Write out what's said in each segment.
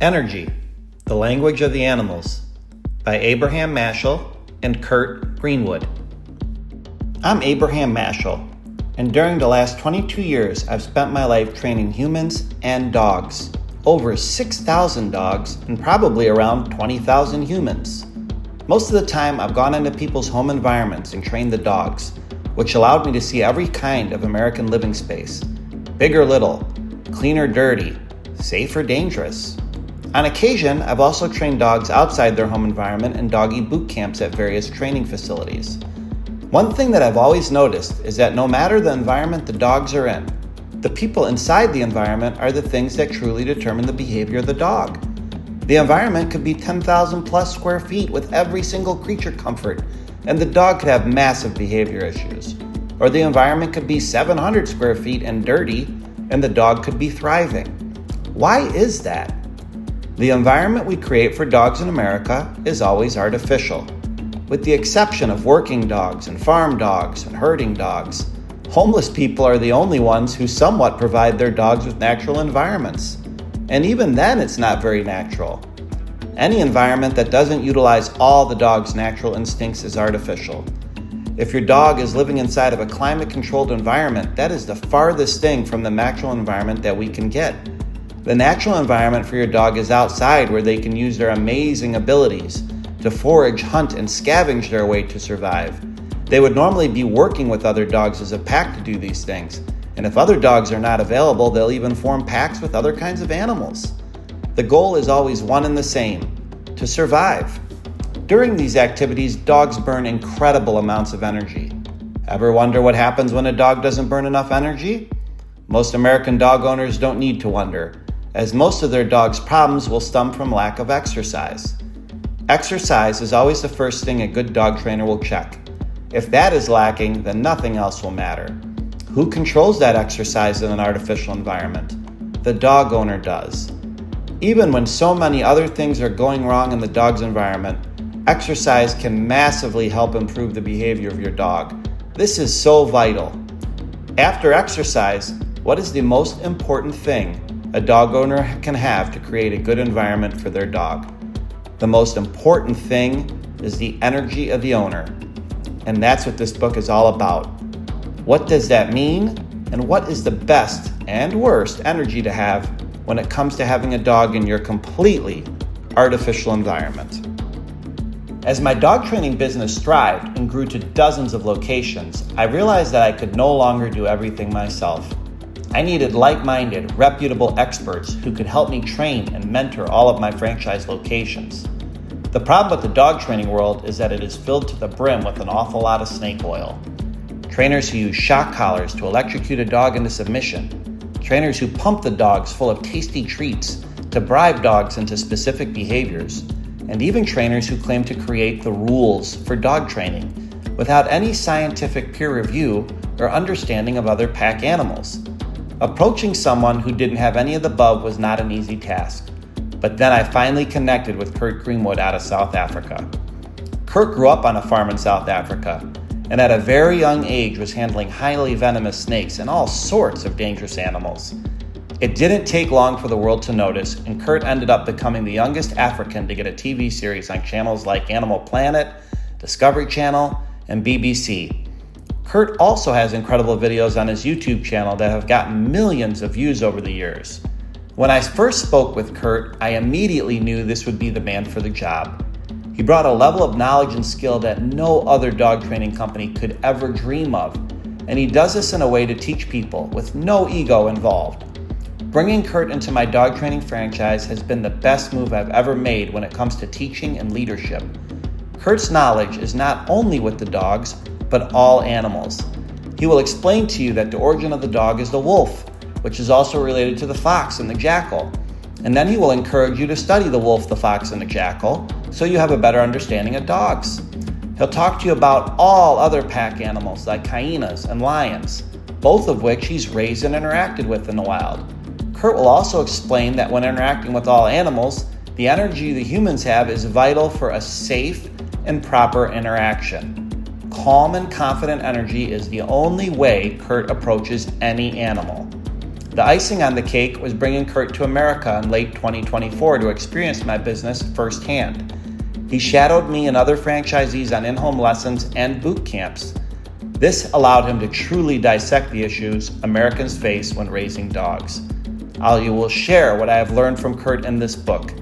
Energy, the Language of the Animals, by Abraham Mashal and Kurdt Greenwood. I'm Abraham Mashal, and during the last 22 years, I've spent my life training humans and dogs. Over 6,000 dogs and probably around 20,000 humans. Most of the time, I've gone into people's home environments and trained the dogs, which allowed me to see every kind of American living space. Big or little, clean or dirty, safe or dangerous. On occasion, I've also trained dogs outside their home environment in doggy boot camps at various training facilities. One thing that I've always noticed is that no matter the environment the dogs are in, the people inside the environment are the things that truly determine the behavior of the dog. The environment could be 10,000 plus square feet with every single creature comfort, and the dog could have massive behavior issues. Or the environment could be 700 square feet and dirty, and the dog could be thriving. Why is that? The environment we create for dogs in America is always artificial. With the exception of working dogs and farm dogs and herding dogs, homeless people are the only ones who somewhat provide their dogs with natural environments. And even then, it's not very natural. Any environment that doesn't utilize all the dog's natural instincts is artificial. If your dog is living inside of a climate-controlled environment, that is the farthest thing from the natural environment that we can get. The natural environment for your dog is outside, where they can use their amazing abilities to forage, hunt, and scavenge their way to survive. They would normally be working with other dogs as a pack to do these things, and if other dogs are not available, they'll even form packs with other kinds of animals. The goal is always one and the same: to survive. During these activities, dogs burn incredible amounts of energy. Ever wonder what happens when a dog doesn't burn enough energy? Most American dog owners don't need to wonder, as most of their dogs' problems will stem from lack of exercise. Exercise is always the first thing a good dog trainer will check. If that is lacking, then nothing else will matter. Who controls that exercise in an artificial environment? The dog owner does. Even when so many other things are going wrong in the dog's environment, exercise can massively help improve the behavior of your dog. This is so vital. After exercise, what is the most important thing a dog owner can have to create a good environment for their dog? The most important thing is the energy of the owner. And that's what this book is all about. What does that mean? And what is the best and worst energy to have when it comes to having a dog in your completely artificial environment? As my dog training business thrived and grew to dozens of locations, I realized that I could no longer do everything myself. I needed like-minded, reputable experts who could help me train and mentor all of my franchise locations. The problem with the dog training world is that it is filled to the brim with an awful lot of snake oil. Trainers who use shock collars to electrocute a dog into submission. Trainers who pump the dogs full of tasty treats to bribe dogs into specific behaviors. And even trainers who claim to create the rules for dog training without any scientific peer review or understanding of other pack animals. Approaching someone who didn't have any of the above was not an easy task. But then I finally connected with Kurdt Greenwood out of South Africa. Kurdt grew up on a farm in South Africa, and at a very young age was handling highly venomous snakes and all sorts of dangerous animals. It didn't take long for the world to notice, and Kurdt ended up becoming the youngest African to get a TV series on channels like Animal Planet, Discovery Channel, and BBC. Kurdt also has incredible videos on his YouTube channel that have gotten millions of views over the years. When I first spoke with Kurdt, I immediately knew this would be the man for the job. He brought a level of knowledge and skill that no other dog training company could ever dream of, and he does this in a way to teach people with no ego involved. Bringing Kurdt into my dog training franchise has been the best move I've ever made when it comes to teaching and leadership. Kurt's knowledge is not only with the dogs, but all animals. He will explain to you that the origin of the dog is the wolf, which is also related to the fox and the jackal. And then he will encourage you to study the wolf, the fox, and the jackal so you have a better understanding of dogs. He'll talk to you about all other pack animals like hyenas and lions, both of which he's raised and interacted with in the wild. Kurdt will also explain that when interacting with all animals, the energy the humans have is vital for a safe and proper interaction. Calm and confident energy is the only way Kurdt approaches any animal. The icing on the cake was bringing Kurdt to America in late 2024 to experience my business firsthand. He shadowed me and other franchisees on in-home lessons and boot camps. This allowed him to truly dissect the issues Americans face when raising dogs. I will share what I have learned from Kurdt in this book,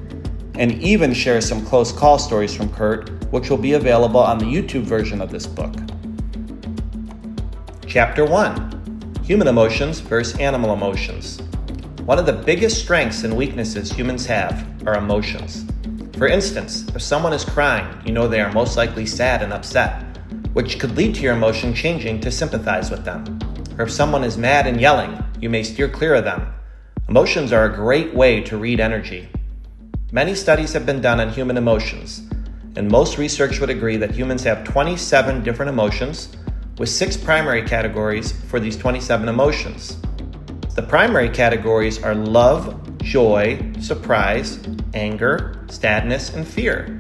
and even share some close call stories from Kurdt, which will be available on the YouTube version of this book. Chapter 1: Human Emotions versus Animal Emotions. One of the biggest strengths and weaknesses humans have are emotions. For instance, if someone is crying, you know they are most likely sad and upset, which could lead to your emotion changing to sympathize with them. Or if someone is mad and yelling, you may steer clear of them. Emotions are a great way to read energy. Many studies have been done on human emotions, and most research would agree that humans have 27 different emotions, with 6 primary categories for these 27 emotions. The primary categories are love, joy, surprise, anger, sadness, and fear.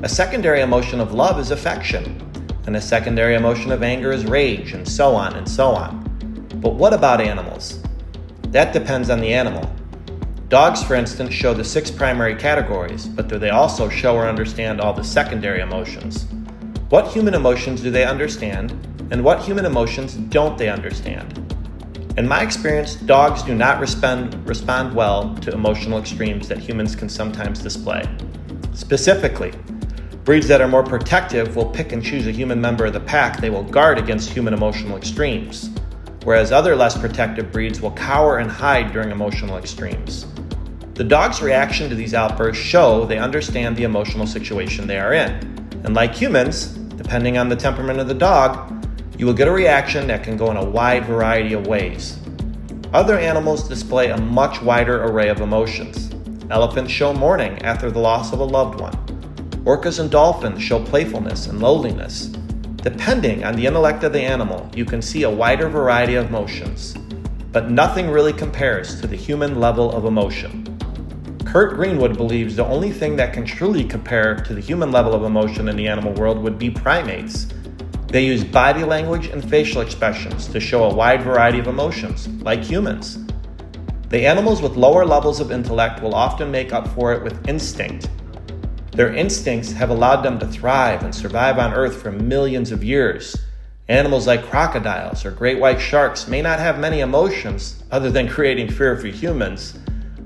A secondary emotion of love is affection, and a secondary emotion of anger is rage, and so on and so on. But what about animals? That depends on the animal. Dogs, for instance, show the 6 primary categories, but do they also show or understand all the secondary emotions? What human emotions do they understand, and what human emotions don't they understand? In my experience, dogs do not respond well to emotional extremes that humans can sometimes display. Specifically, breeds that are more protective will pick and choose a human member of the pack they will guard against human emotional extremes, whereas other less protective breeds will cower and hide during emotional extremes. The dog's reaction to these outbursts show they understand the emotional situation they are in. And like humans, depending on the temperament of the dog, you will get a reaction that can go in a wide variety of ways. Other animals display a much wider array of emotions. Elephants show mourning after the loss of a loved one. Orcas and dolphins show playfulness and loneliness. Depending on the intellect of the animal, you can see a wider variety of emotions. But nothing really compares to the human level of emotion. Kurdt Greenwood believes the only thing that can truly compare to the human level of emotion in the animal world would be primates. They use body language and facial expressions to show a wide variety of emotions, like humans. The animals with lower levels of intellect will often make up for it with instinct. Their instincts have allowed them to thrive and survive on Earth for millions of years. Animals like crocodiles or great white sharks may not have many emotions other than creating fear for humans,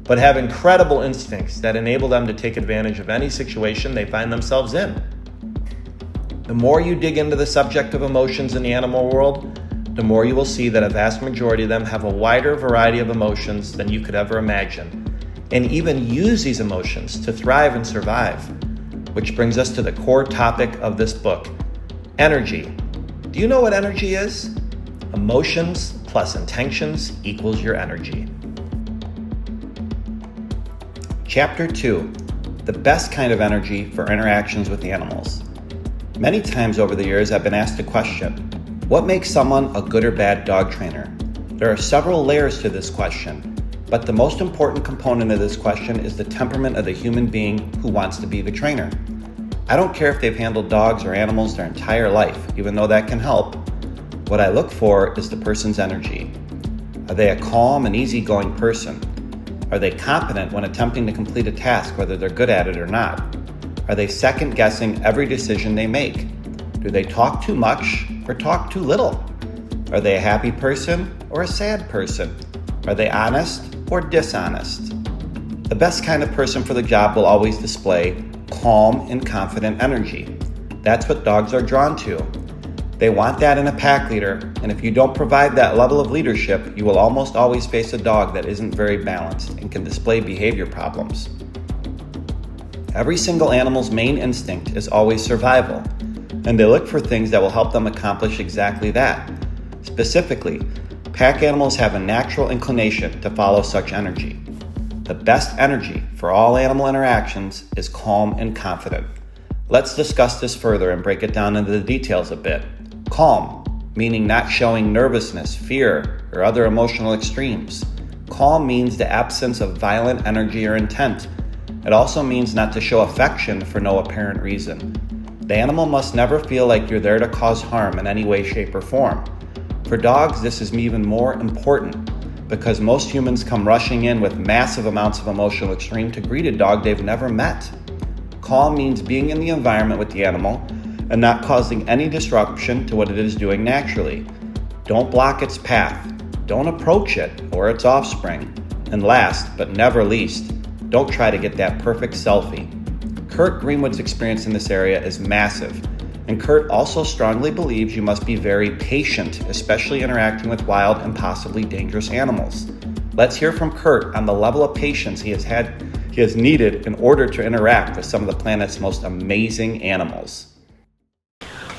but have incredible instincts that enable them to take advantage of any situation they find themselves in. The more you dig into the subject of emotions in the animal world, the more you will see that a vast majority of them have a wider variety of emotions than you could ever imagine, and even use these emotions to thrive and survive. Which brings us to the core topic of this book: energy. Do you know what energy is? Emotions plus intentions equals your energy. Chapter 2: The best kind of energy for interactions with animals. Many times over the years I've been asked a question: what makes someone a good or bad dog trainer? There are several layers to this question, but the most important component of this question is the temperament of the human being who wants to be the trainer. I don't care if they've handled dogs or animals their entire life, even though that can help. What I look for is the person's energy. Are they a calm and easygoing person? Are they competent when attempting to complete a task, whether they're good at it or not? Are they second-guessing every decision they make? Do they talk too much or talk too little? Are they a happy person or a sad person? Are they honest or dishonest? The best kind of person for the job will always display calm and confident energy. That's what dogs are drawn to. They want that in a pack leader, and if you don't provide that level of leadership, you will almost always face a dog that isn't very balanced and can display behavior problems. Every single animal's main instinct is always survival, and they look for things that will help them accomplish exactly that. Specifically, pack animals have a natural inclination to follow such energy. The best energy for all animal interactions is calm and confident. Let's discuss this further and break it down into the details a bit. Calm, meaning not showing nervousness, fear, or other emotional extremes. Calm means the absence of violent energy or intent. It also means not to show affection for no apparent reason. The animal must never feel like you're there to cause harm in any way, shape, or form. For dogs, this is even more important. because most humans come rushing in with massive amounts of emotional extreme to greet a dog they've never met. Calm means being in the environment with the animal and not causing any disruption to what it is doing naturally. Don't block its path. Don't approach it or its offspring. And last, but never least, don't try to get that perfect selfie. Kurdt Greenwood's experience in this area is massive, and Kurdt also strongly believes you must be very patient, especially interacting with wild and possibly dangerous animals. Let's hear from Kurdt on the level of patience he has needed in order to interact with some of the planet's most amazing animals.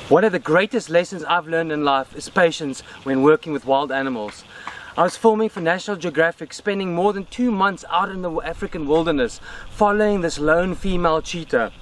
One of the greatest lessons I've learned in life is patience when working with wild animals. I was filming for National Geographic, spending more than 2 months out in the African wilderness, following this lone female cheetah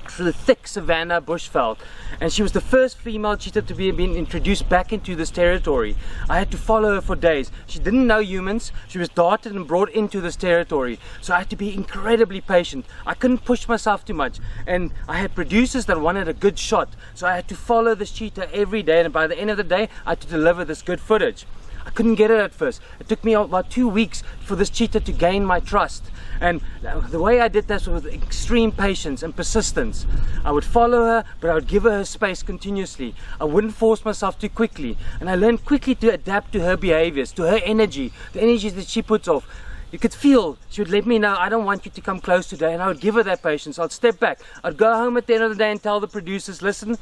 through the thick savanna bushveld, and she was the first female cheetah to be introduced back into this territory. I had to follow her for days. She didn't know humans. She was darted and brought into this territory, so I had to be incredibly patient. I couldn't push myself too much, and I had producers that wanted a good shot, so I had to follow this cheetah every day, and by the end of the day I had to deliver this good footage. I couldn't get it at first. It took me about 2 weeks for this cheetah to gain my trust. And the way I did that was with extreme patience and persistence. I would follow her, but I would give her space continuously. I wouldn't force myself too quickly. And I learned quickly to adapt to her behaviors, to her energy, the energy that she puts off. You could feel, she would let me know, I don't want you to come close today. And I would give her that patience. I'd step back. I'd go home at the end of the day and tell the producers, listen,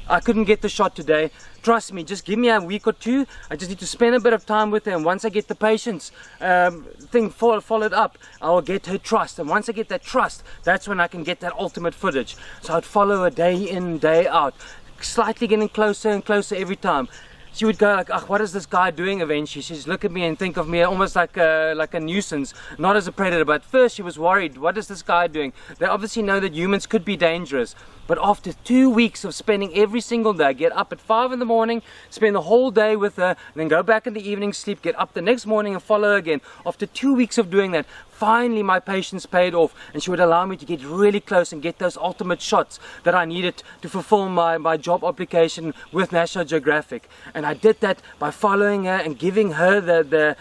I couldn't get the shot today. Trust me, just give me a week or two. I just need to spend a bit of time with her, and once I get the patience thing followed up, I will get her trust. And once I get that trust, that's when I can get that ultimate footage. So I'd follow her day in, day out, slightly getting closer and closer every time. She would go like, oh, what is this guy doing eventually? She'd look at me and think of me almost like a nuisance, not as a predator. But at first she was worried, what is this guy doing? They obviously know that humans could be dangerous. But after 2 weeks of spending every single day, get up at 5 in the morning, spend the whole day with her, and then go back in the evening, sleep, get up the next morning and follow her again. After 2 weeks of doing that, finally my patience paid off, and she would allow me to get really close and get those ultimate shots that I needed to fulfill my job application with National Geographic. And I did that by following her and giving her the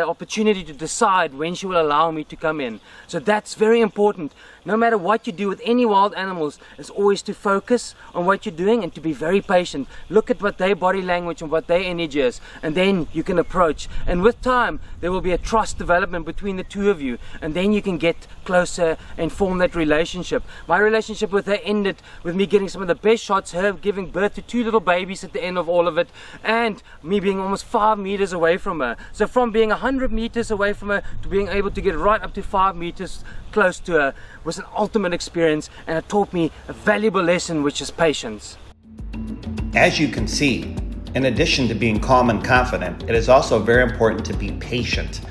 opportunity to decide when she will allow me to come in. So that's very important. No matter what you do with any wild animals, it's always to focus on what you're doing and to be very patient. Look at what their body language and what their energy is, and then you can approach. And with time, there will be a trust development between the two of you, and then you can get closer and form that relationship. My relationship with her ended with me getting some of the best shots, her giving birth to 2 little babies at the end of all of it, and me being almost 5 meters away from her. So from being 100 meters away from her to being able to get right up to 5 meters close to her was an ultimate experience, and it taught me a valuable lesson, which is patience. As you can see, in addition to being calm and confident, it is also very important to be patient,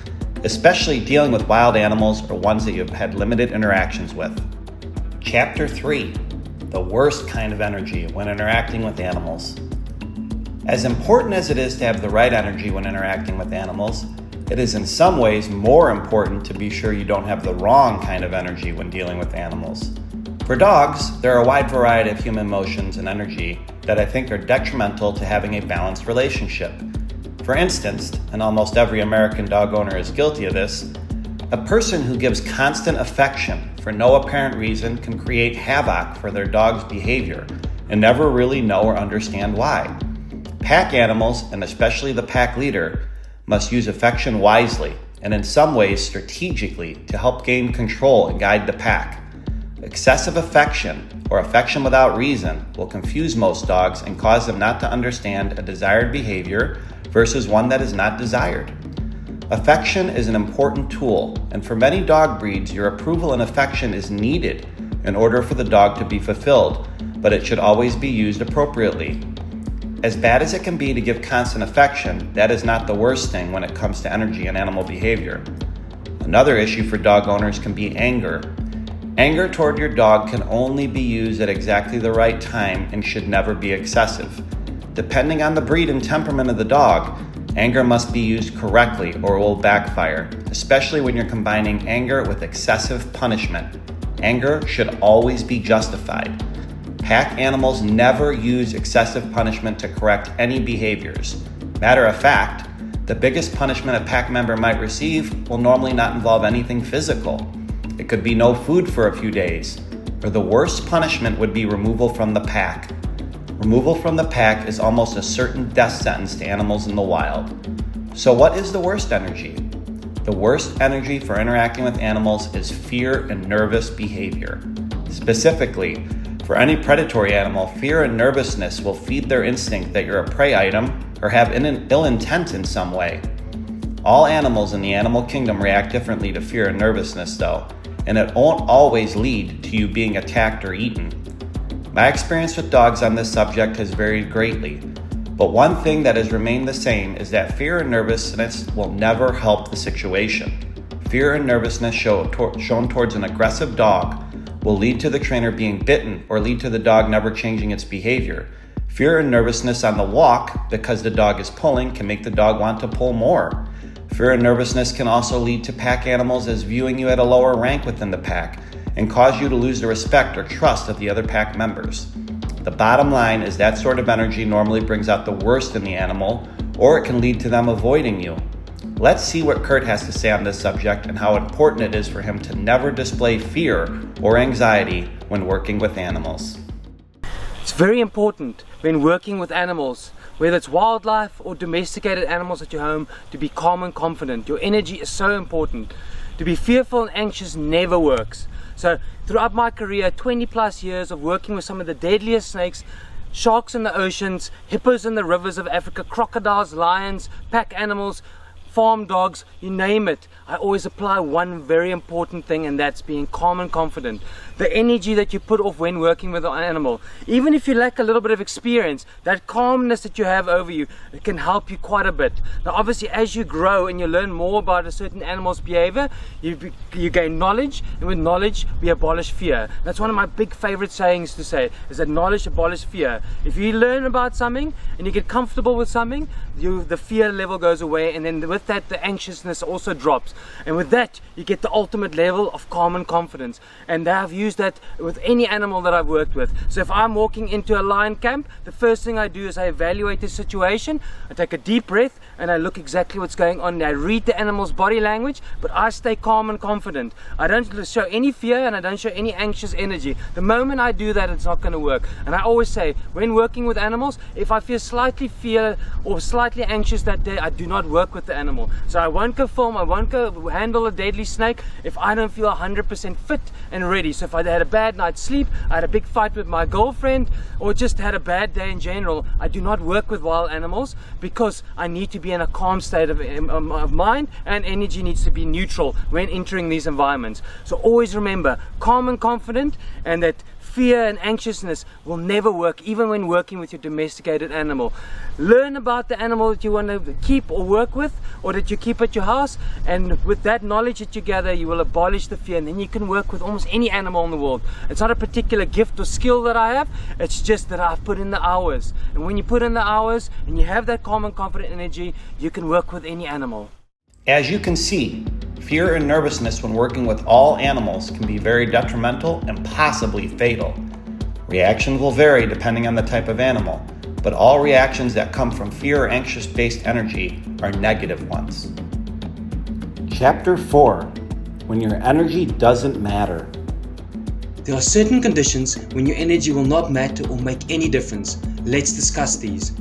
especially dealing with wild animals or ones that you've had limited interactions with. Chapter 3, the worst kind of energy when interacting with animals. As important as it is to have the right energy when interacting with animals, it is in some ways more important to be sure you don't have the wrong kind of energy when dealing with animals. For dogs, there are a wide variety of human emotions and energy that I think are detrimental to having a balanced relationship. For instance, and almost every American dog owner is guilty of this, a person who gives constant affection for no apparent reason can create havoc for their dog's behavior and never really know or understand why. Pack animals, and especially the pack leader, must use affection wisely and in some ways strategically to help gain control and guide the pack. Excessive affection or affection without reason will confuse most dogs and cause them not to understand a desired behavior versus one that is not desired. Affection is an important tool, and for many dog breeds, your approval and affection is needed in order for the dog to be fulfilled, but it should always be used appropriately. As bad as it can be to give constant affection, that is not the worst thing when it comes to energy and animal behavior. Another issue for dog owners can be anger. Anger toward your dog can only be used at exactly the right time and should never be excessive. Depending on the breed and temperament of the dog, anger must be used correctly or it will backfire, especially when you're combining anger with excessive punishment. Anger should always be justified. Pack animals never use excessive punishment to correct any behaviors. Matter of fact, The biggest punishment a pack member might receive will normally not involve anything physical. It could be no food for a few days, or the worst punishment would be removal from the pack. Removal from the pack is almost a certain death sentence to animals in the wild. So what is the worst energy? The worst energy for interacting with animals is fear and nervous behavior. Specifically, for any predatory animal, fear and nervousness will feed their instinct that you're a prey item or have ill intent in some way. All animals in the animal kingdom react differently to fear and nervousness though, and it won't always lead to you being attacked or eaten. My experience with dogs on this subject has varied greatly, but one thing that has remained the same is that fear and nervousness will never help the situation. Fear and nervousness shown towards an aggressive dog will lead to the trainer being bitten or lead to the dog never changing its behavior. Fear and nervousness on the walk because the dog is pulling can make the dog want to pull more. Fear and nervousness can also lead to pack animals as viewing you at a lower rank within the pack and cause you to lose the respect or trust of the other pack members. The bottom line is that sort of energy normally brings out the worst in the animal, or it can lead to them avoiding you. Let's see what Kurdt has to say on this subject and how important it is for him to never display fear or anxiety when working with animals. It's very important when working with animals, whether it's wildlife or domesticated animals at your home, to be calm and confident. Your energy is so important. To be fearful and anxious never works. So throughout my career, 20 plus years of working with some of the deadliest snakes, sharks in the oceans, hippos in the rivers of Africa, crocodiles, lions, pack animals, farm dogs, you name it, I always apply one very important thing, and that's being calm and confident. The energy that you put off when working with an animal, even if you lack a little bit of experience, that calmness that you have over you, it can help you quite a bit. Now obviously as you grow and you learn more about a certain animal's behavior, you gain knowledge, and with knowledge we abolish fear. That's one of my big favorite sayings to say, is that knowledge abolishes fear. If you learn about something and you get comfortable with something, the fear level goes away, and then with that the anxiousness also drops, and with that you get the ultimate level of calm and confidence. And I've used that with any animal that I've worked with. So if I'm walking into a lion camp, the first thing I do is I evaluate the situation, I take a deep breath, and I look exactly what's going on. I read the animal's body language, but I stay calm and confident. I don't show any fear and I don't show any anxious energy. The moment I do that, it's not going to work. And I always say, when working with animals, if I feel slightly fear or slightly anxious that day, I do not work with the animal. So I won't go film, I won't go handle a deadly snake if I don't feel 100% fit and ready. So if I had a bad night's sleep, I had a big fight with my girlfriend, or just had a bad day in general, I do not work with wild animals, because I need to be in a calm state of mind, and energy needs to be neutral when entering these environments. So always remember, calm and confident, and that fear and anxiousness will never work, even when working with your domesticated animal. Learn about the animal that you want to keep or work with, or that you keep at your house, and with that knowledge that you gather, you will abolish the fear, and then you can work with almost any animal in the world. It's not a particular gift or skill that I have, it's just that I've put in the hours. And when you put in the hours and you have that calm and confident energy, you can work with any animal. As you can see, fear and nervousness when working with all animals can be very detrimental and possibly fatal. Reactions will vary depending on the type of animal, but all reactions that come from fear or anxious-based energy are negative ones. Chapter 4. When your energy doesn't matter. There are certain conditions when your energy will not matter or make any difference. Let's discuss these.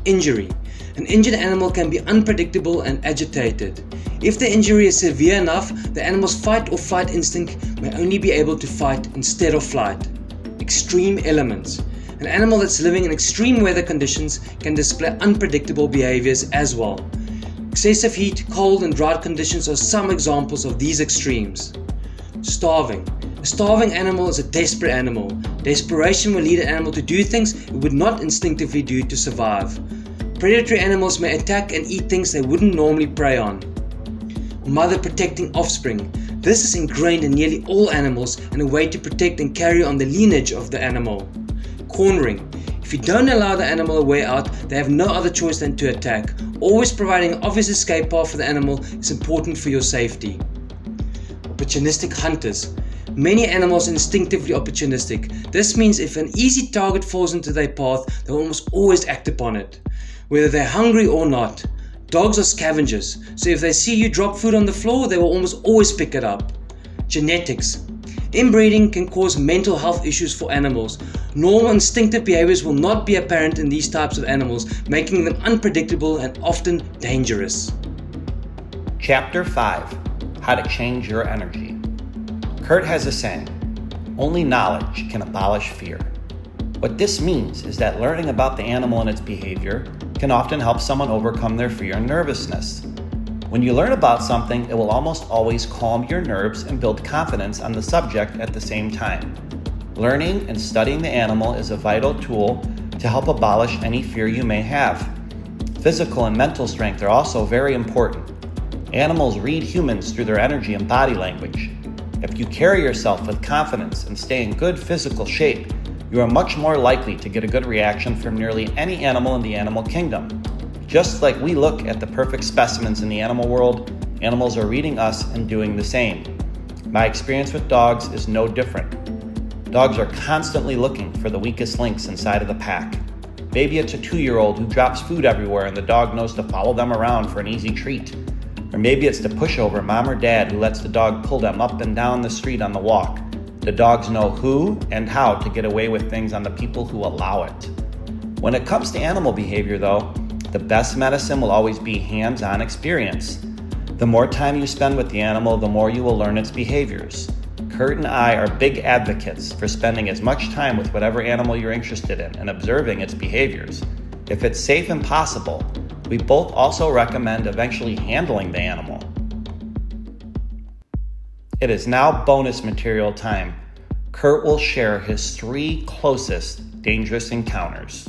Injury. An injured animal can be unpredictable and agitated. If the injury is severe enough, the animal's fight or flight instinct may only be able to fight instead of flight. Extreme elements. An animal that's living in extreme weather conditions can display unpredictable behaviors as well. Excessive heat, cold and drought conditions are some examples of these extremes. Starving. A starving animal is a desperate animal. Desperation will lead an animal to do things it would not instinctively do to survive. Predatory animals may attack and eat things they wouldn't normally prey on. Mother protecting offspring. This is ingrained in nearly all animals and a way to protect and carry on the lineage of the animal. Cornering. If you don't allow the animal a way out, they have no other choice than to attack. Always providing an obvious escape path for the animal is important for your safety. Opportunistic hunters. Many animals are instinctively opportunistic. This means if an easy target falls into their path, they will almost always act upon it, whether they're hungry or not. Dogs are scavengers, so if they see you drop food on the floor, they will almost always pick it up. Genetics. Inbreeding can cause mental health issues for animals. Normal instinctive behaviors will not be apparent in these types of animals, making them unpredictable and often dangerous. Chapter 5. How to change your energy. Kurdt has a saying, only knowledge can abolish fear. What this means is that learning about the animal and its behavior can often help someone overcome their fear and nervousness. When you learn about something, it will almost always calm your nerves and build confidence on the subject at the same time. Learning and studying the animal is a vital tool to help abolish any fear you may have. Physical and mental strength are also very important. Animals read humans through their energy and body language. If you carry yourself with confidence and stay in good physical shape, you are much more likely to get a good reaction from nearly any animal in the animal kingdom. Just like we look at the perfect specimens in the animal world, animals are reading us and doing the same. My experience with dogs is no different. Dogs are constantly looking for the weakest links inside of the pack. Maybe it's a 2-year-old who drops food everywhere and the dog knows to follow them around for an easy treat. Or maybe it's the pushover mom or dad who lets the dog pull them up and down the street on the walk. The dogs know who and how to get away with things on the people who allow it. When it comes to animal behavior though, the best medicine will always be hands-on experience. The more time you spend with the animal, the more you will learn its behaviors. Kurdt and I are big advocates for spending as much time with whatever animal you're interested in and observing its behaviors. If it's safe and possible, we both also recommend eventually handling the animal. It is now bonus material time. Kurdt will share his 3 closest dangerous encounters.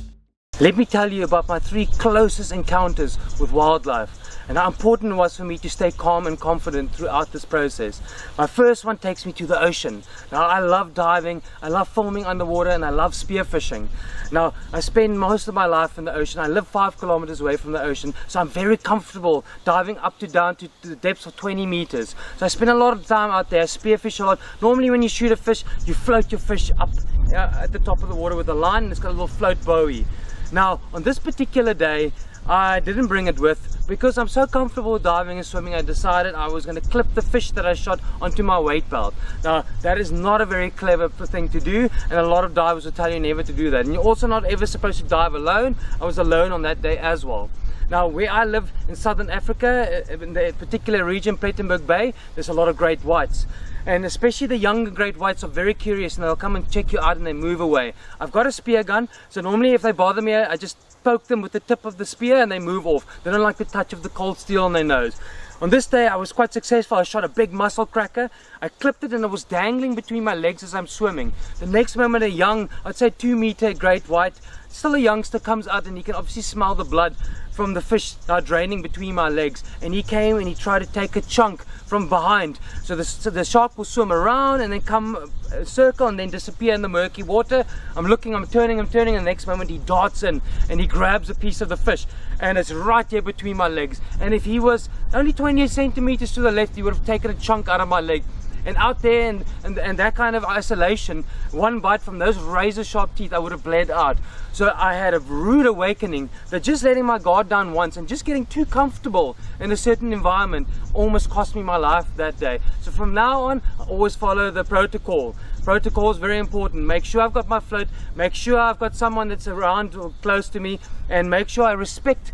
Let me tell you about my 3 closest encounters with wildlife and how important it was for me to stay calm and confident throughout this process. My first one takes me to the ocean. Now I love diving, I love filming underwater, and I love spearfishing. Now I spend most of my life in the ocean. I live 5 kilometers away from the ocean, so I'm very comfortable diving up to down to the depths of 20 meters. So I spend a lot of time out there, spearfish a lot. Normally when you shoot a fish, you float your fish up at the top of the water with a line, and it's got a little float buoy. Now, on this particular day, I didn't bring it with because I'm so comfortable diving and swimming. I decided I was going to clip the fish that I shot onto my weight belt. Now, that is not a very clever thing to do, and a lot of divers will tell you never to do that. And you're also not ever supposed to dive alone. I was alone on that day as well. Now, where I live in southern Africa, in the particular region, Plettenberg Bay, there's a lot of great whites. And especially the younger great whites are very curious, and they'll come and check you out and they move away. I've got a spear gun, so normally if they bother me, I just poke them with the tip of the spear and they move off. They don't like the touch of the cold steel on their nose. On this day I was quite successful. I shot a big mussel cracker. I clipped it and it was dangling between my legs as I'm swimming. The next moment a young, I'd say 2-meter great white, still a youngster, comes out, and he can obviously smell the blood from the fish draining between my legs, and he came and he tried to take a chunk from behind. So the shark will swim around and then come circle and then disappear in the murky water. I'm looking, I'm turning, and the next moment he darts in and he grabs a piece of the fish, and it's right here between my legs. And if he was only 20 centimeters to the left, he would have taken a chunk out of my leg. And out there and that kind of isolation, one bite from those razor sharp teeth, I would have bled out. So I had a rude awakening that just letting my guard down once and just getting too comfortable in a certain environment almost cost me my life that day. So from now on, I always follow the protocol. Protocol is very important. Make sure I've got my float, make sure I've got someone that's around or close to me, and make sure I respect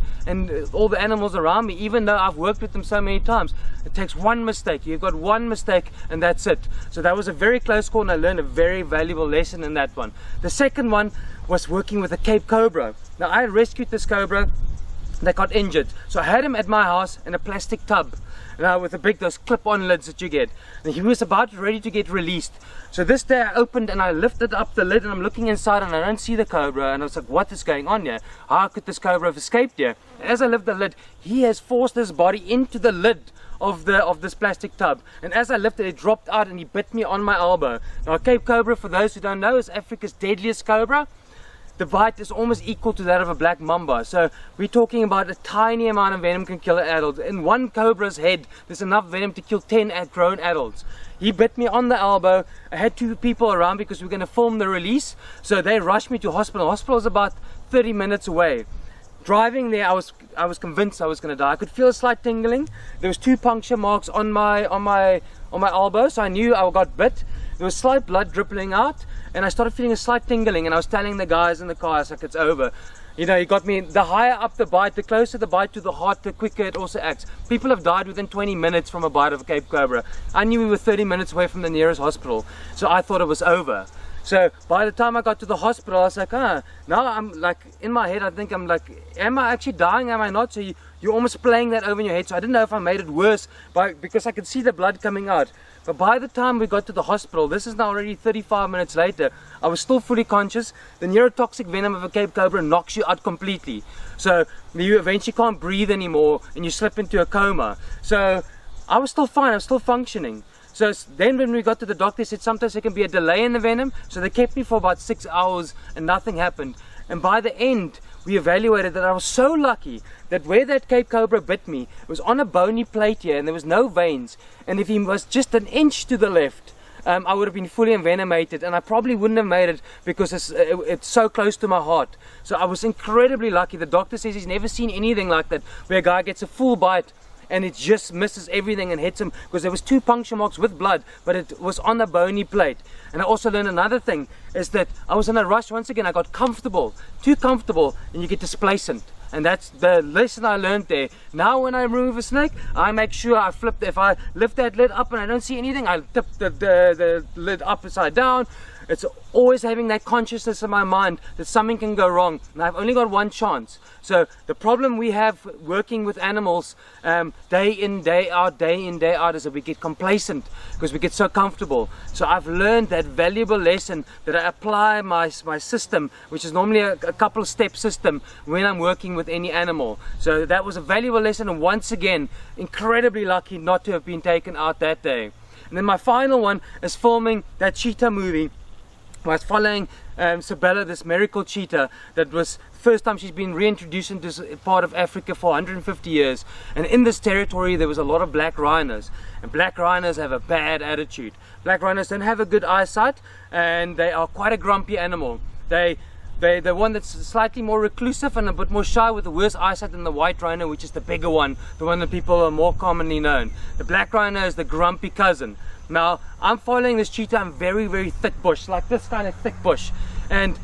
all the animals around me, even though I've worked with them so many times. It takes one mistake. You've got one mistake and that's it. So that was a very close call, and I learned a very valuable lesson in that one. The second one was working with a Cape Cobra. Now I rescued this cobra that got injured. So I had him at my house in a plastic tub, with those clip-on lids that you get. And he was about ready to get released. So this day I opened and I lifted up the lid and I'm looking inside and I don't see the cobra, and I was like, what is going on here? How could this cobra have escaped here? As I lift the lid, he has forced his body into the lid of this plastic tub, and as I lifted it dropped out and he bit me on my elbow. Now Cape Cobra, for those who don't know, is Africa's deadliest cobra. The bite is almost equal to that of a black mamba. So we're talking about a tiny amount of venom can kill an adult. In one cobra's head, there's enough venom to kill 10 grown adults. He bit me on the elbow. I had 2 people around because we were going to film the release. So they rushed me to hospital. Hospital is about 30 minutes away. driving there, I was convinced I was going to die. I could feel a slight tingling. There was 2 puncture marks on my elbow, so I knew I got bit. There was slight blood dripping out, and I started feeling a slight tingling, and I was telling the guys in the car, I was like, it's over. You know, he got me, the higher up the bite, the closer the bite to the heart, the quicker it also acts. People have died within 20 minutes from a bite of a Cape Cobra. I knew we were 30 minutes away from the nearest hospital, so I thought it was over. So by the time I got to the hospital, I was like, now I'm like, in my head, I think I'm like, am I actually dying, am I not? So you're almost playing that over in your head. So I didn't know if I made it worse because I could see the blood coming out. But by the time we got to the hospital, this is now already 35 minutes later, I was still fully conscious. The neurotoxic venom of a Cape Cobra knocks you out completely. So you eventually can't breathe anymore and you slip into a coma. So I was still fine, I was still functioning. So then when we got to the doctor, they said sometimes there can be a delay in the venom. So they kept me for about 6 hours and nothing happened. And by the end, we evaluated that I was so lucky that where that Cape Cobra bit me, it was on a bony plate here and there was no veins. And if he was just an inch to the left, I would have been fully envenomated, and I probably wouldn't have made it because it's so close to my heart. So I was incredibly lucky. The doctor says he's never seen anything like that, where a guy gets a full bite and it just misses everything and hits him, because there was 2 puncture marks with blood, but it was on a bony plate. And I also learned another thing, is that I was in a rush. Once again, I got comfortable, too comfortable, and you get displacent. And that's the lesson I learned there. Now when I remove a snake, I make sure I flip, if I lift that lid up and I don't see anything, I tip the lid upside down. It's always having that consciousness in my mind that something can go wrong, and I've only got one chance. So the problem we have working with animals day in, day out is that we get complacent because we get so comfortable. So I've learned that valuable lesson that I apply my system, which is normally a couple of step system when I'm working with any animal. So that was a valuable lesson, and once again, incredibly lucky not to have been taken out that day. And then my final one is filming that cheetah movie. I was following Sabella, this miracle cheetah that was the first time she's been reintroduced into this part of Africa for 150 years. And in this territory there was a lot of black rhinos, and black rhinos have a bad attitude. Black rhinos don't have a good eyesight, and they are quite a grumpy animal. They're the one that's slightly more reclusive and a bit more shy, with the worse eyesight than the white rhino, which is the bigger one, the one that people are more commonly known. The black rhino is the grumpy cousin. Now I'm following this cheetah in very, very thick bush, like this kind of thick bush, and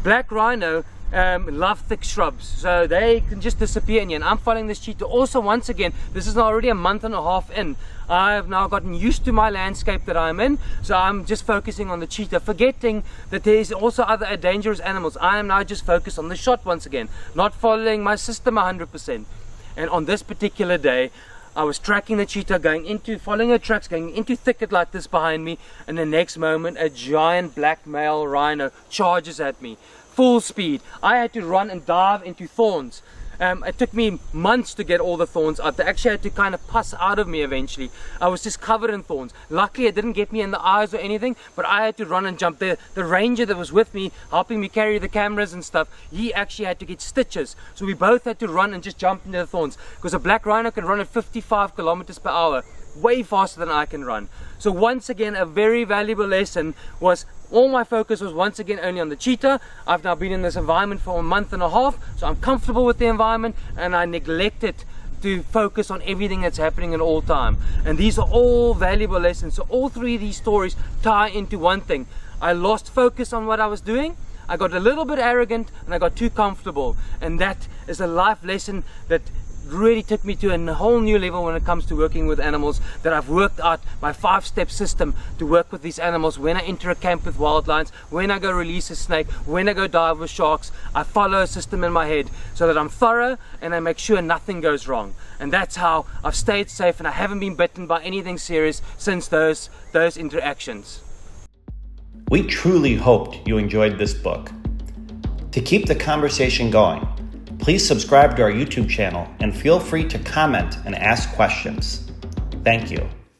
black rhino love thick shrubs, so they can just disappear in here. And I'm following this cheetah also. Once again, this is already a month and a half in. I've now gotten used to my landscape that I'm in, so I'm just focusing on the cheetah, forgetting that there's also other dangerous animals. I am now just focused on the shot once again, not following my system 100%. And on this particular day, I was tracking the cheetah, following her tracks, going into thicket like this behind me, and the next moment a giant black male rhino charges at me, full speed. I had to run and dive into thorns. It took me months to get all the thorns out. They actually had to kind of pass out of me eventually. I was just covered in thorns. Luckily it didn't get me in the eyes or anything, but I had to run and jump. The ranger that was with me, helping me carry the cameras and stuff, he actually had to get stitches. So we both had to run and just jump into the thorns, because a black rhino can run at 55 kilometers per hour, way faster than I can run. So once again, a very valuable lesson was, all my focus was once again only on the cheetah. I've now been in this environment for a month and a half, so I'm comfortable with the environment, and I neglected to focus on everything that's happening at all time. And these are all valuable lessons. So all 3 of these stories tie into one thing. I lost focus on what I was doing, I got a little bit arrogant, and I got too comfortable. And that is a life lesson that really took me to a whole new level when it comes to working with animals, that I've worked out my 5-step system to work with these animals. When I enter a camp with wild lions, when I go release a snake, when I go dive with sharks, I follow a system in my head so that I'm thorough and I make sure nothing goes wrong. And that's how I've stayed safe, and I haven't been bitten by anything serious since those interactions. We truly hoped you enjoyed this book. To keep the conversation going, please subscribe to our YouTube channel and feel free to comment and ask questions. Thank you.